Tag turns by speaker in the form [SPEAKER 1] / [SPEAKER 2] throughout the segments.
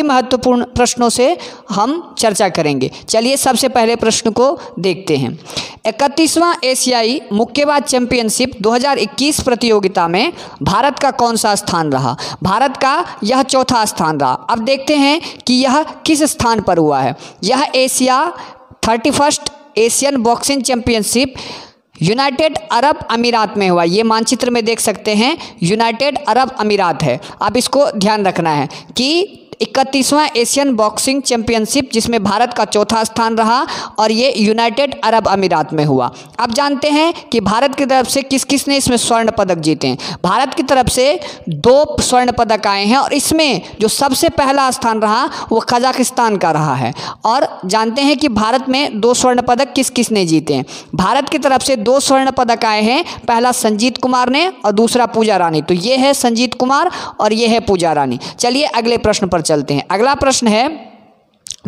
[SPEAKER 1] महत्वपूर्ण प्रश्नों से हम चर्चा करेंगे। चलिए सबसे पहले प्रश्न को देखते हैं। 31वां एशियाई मुक्केबाज चैंपियनशिप 2021 प्रतियोगिता में भारत का कौन सा स्थान रहा? भारत का यह चौथा स्थान रहा। अब देखते हैं कि यह किस स्थान पर हुआ है। यह Asia 31st Asian boxing championship United Arab अमीरात में हुआ। ये मानचित्र में देख सकते हैं, यूनाइटेड अरब अमीरात है। अब इसको ध्यान रखना है कि 31वां एशियन बॉक्सिंग चैंपियनशिप जिसमें भारत का चौथा स्थान रहा और ये यूनाइटेड अरब अमीरात में हुआ। अब जानते हैं कि भारत की तरफ से किस किस ने इसमें स्वर्ण पदक जीते हैं। भारत की तरफ से 2 स्वर्ण पदक आए हैं और इसमें जो सबसे पहला स्थान रहा वो कजाकिस्तान का रहा है। और जानते हैं कि भारत में 2 स्वर्ण पदक किस किस ने जीते हैं। भारत की तरफ से 2 स्वर्ण पदक आए हैं, पहला संजीत कुमार ने और दूसरा पूजा रानी। तो ये है संजीत कुमार और ये है पूजा रानी। चलिए अगले प्रश्न पर चलते हैं। अगला प्रश्न है,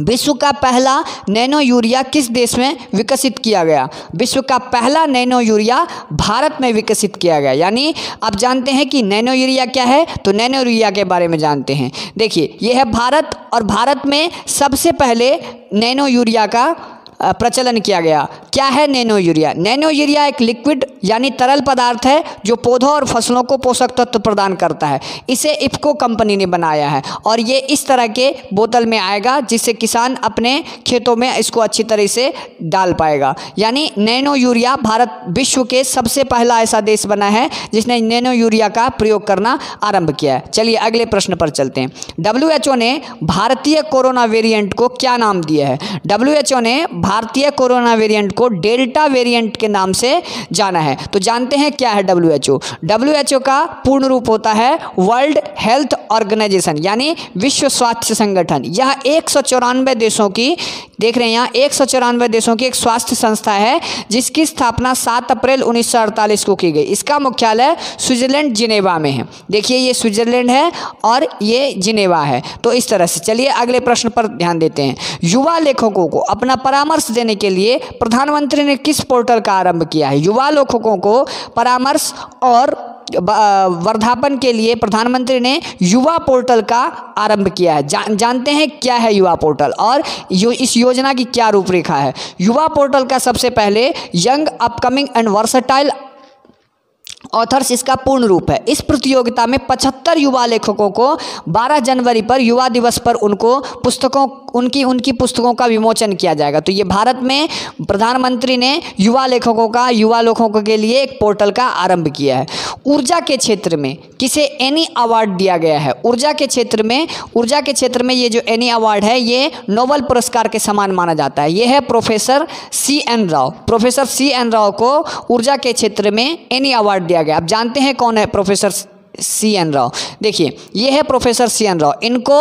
[SPEAKER 1] विश्व का पहला नैनो यूरिया किस देश में विकसित किया गया? विश्व का पहला नैनो यूरिया भारत में विकसित किया गया। यानी आप जानते हैं कि नैनो यूरिया क्या है, तो नैनो यूरिया के बारे में जानते हैं। देखिए ये है भारत और भारत में सबसे पहले नैनो यूरिया का प्रचलन किया गया। क्या है नैनो यूरिया? नैनो यूरिया एक लिक्विड यानी तरल पदार्थ है जो पौधों और फसलों को पोषक तत्व प्रदान करता है। इसे इफ्को कंपनी ने बनाया है और ये इस तरह के बोतल में आएगा जिससे किसान अपने खेतों में इसको अच्छी तरह से डाल पाएगा। यानी नैनो यूरिया भारत विश्व के सबसे पहला ऐसा देश बना है जिसने नैनो यूरिया का प्रयोग करना आरंभ किया है। चलिए अगले प्रश्न पर चलते हैं। WHO ने भारतीय कोरोना वेरिएंट को क्या नाम दिया है? WHO ने भारतीय कोरोना वेरिएंट को डेल्टा वेरिएंट के नाम से जाना है। तो जानते हैं क्या है WHO? WHO का पूर्ण रूप होता है वर्ल्ड हेल्थ ऑर्गेनाइजेशन यानी विश्व स्वास्थ्य संगठन। यह 194 देशों की, देख रहे हैं यहाँ 194 देशों की एक स्वास्थ्य संस्था है जिसकी स्थापना 7 अप्रैल 1948 को की गई। इसका मुख्यालय स्विट्जरलैंड जिनेवा में है। देखिए ये स्विट्जरलैंड है और ये जिनेवा है। तो इस तरह से चलिए अगले प्रश्न पर ध्यान देते हैं। युवा लेखकों को अपना परामर्श देने के लिए प्रधानमंत्री ने किस पोर्टल का आरंभ किया है? युवा लेखकों को परामर्श और वर्धापन के लिए प्रधानमंत्री ने युवा पोर्टल का आरंभ किया है। जानते हैं क्या है युवा पोर्टल और इस योजना की क्या रूपरेखा है? युवा पोर्टल का सबसे पहले young upcoming and versatile authors इसका पूर्ण रूप है। इस प्रतियोगिता में 75 युवा लेखकों को 12 जनवरी पर युवा दिवस पर उनकी पुस्तकों का विमोचन किया जाएगा। तो ये भारत में प्रधानमंत्री ने युवा लेखकों के लिए एक पोर्टल का आरंभ किया है। ऊर्जा के क्षेत्र में किसे एनी अवार्ड दिया गया है? ऊर्जा के क्षेत्र में ये जो एनी अवार्ड है ये नोबेल पुरस्कार के समान माना जाता है। ये है professor C.N. Rao. Professor C.N. Rao को ऊर्जा के क्षेत्र में एनी अवार्ड दिया गया। आप जानते हैं कौन है प्रोफेसर C.N. राव? देखिए ये है प्रोफेसर C.N. राव। इनको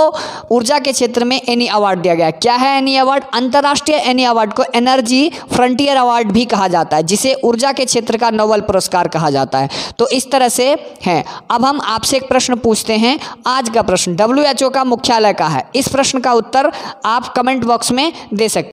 [SPEAKER 1] ऊर्जा के क्षेत्र में एनी अवार्ड दिया गया। क्या है एनी अवार्ड? अंतर्राष्ट्रीय एनी अवार्ड को एनर्जी फ्रंटियर अवार्ड भी कहा जाता है जिसे ऊर्जा के क्षेत्र का नोबेल पुरस्कार कहा जाता है। तो इस तरह से है। अब हम आपसे एक प्रश्न पूछते हैं। आज का प्रश्न, WHO का मुख्यालय कहाँ है? इस प्रश्न का उत्तर आप कमेंट बॉक्स में दे सकते हैं।